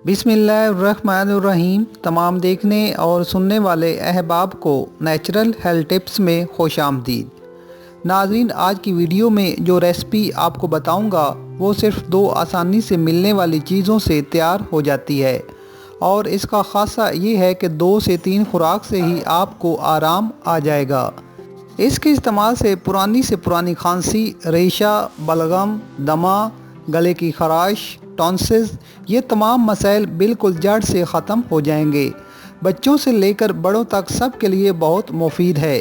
बिस्मिल्लाहिर्रहमानिर्रहीम। तमाम देखने और सुनने वाले अहबाब को नेचुरल हेल्थ टिप्स में खुश आमदीद। नाज़रीन, आज की वीडियो में जो रेसिपी आपको बताऊंगा वो सिर्फ दो आसानी से मिलने वाली चीज़ों से तैयार हो जाती है और इसका ख़ासा ये है कि 2 से 3 खुराक से ही आपको आराम आ जाएगा। इसके इस्तेमाल से पुरानी खांसी, रेशा, बलगम, दमा, गले की खराश, टॉन्सिस, ये तमाम मसाइल बिल्कुल जड़ से ख़त्म हो जाएंगे। बच्चों से लेकर बड़ों तक सब के लिए बहुत मुफीद है।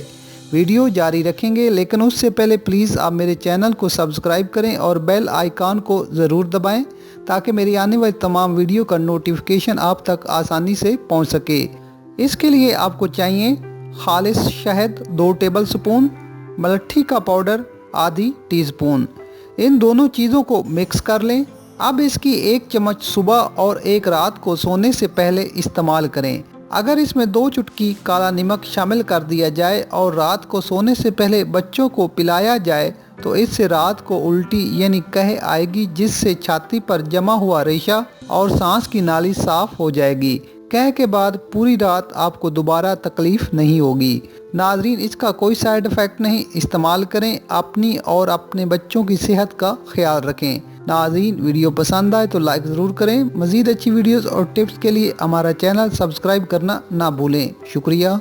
वीडियो जारी रखेंगे, लेकिन उससे पहले प्लीज़ आप मेरे चैनल को सब्सक्राइब करें और बेल आइकॉन को ज़रूर दबाएं ताकि मेरी आने वाली तमाम वीडियो का नोटिफिकेशन आप तक आसानी से पहुंच सके। इसके लिए आपको चाहिए खालिस शहद 2 टेबल स्पून, मलट्ठी का पाउडर आधी टीस्पून। इन दोनों चीज़ों को मिक्स कर लें। अब इसकी 1 चम्मच सुबह और 1 रात को सोने से पहले इस्तेमाल करें। अगर इसमें 2 चुटकी काला नमक शामिल कर दिया जाए और रात को सोने से पहले बच्चों को पिलाया जाए तो इससे रात को उल्टी यानी कह आएगी, जिससे छाती पर जमा हुआ रेशा और सांस की नाली साफ हो जाएगी। कह के बाद पूरी रात आपको दोबारा तकलीफ नहीं होगी। नाज़रीन, इसका कोई साइड इफ़ेक्ट नहीं। इस्तेमाल करें, अपनी और अपने बच्चों की सेहत का ख्याल रखें। नाज़रीन, वीडियो पसंद आए तो लाइक ज़रूर करें। मज़ीद अच्छी वीडियोस और टिप्स के लिए हमारा चैनल सब्सक्राइब करना ना भूलें। शुक्रिया।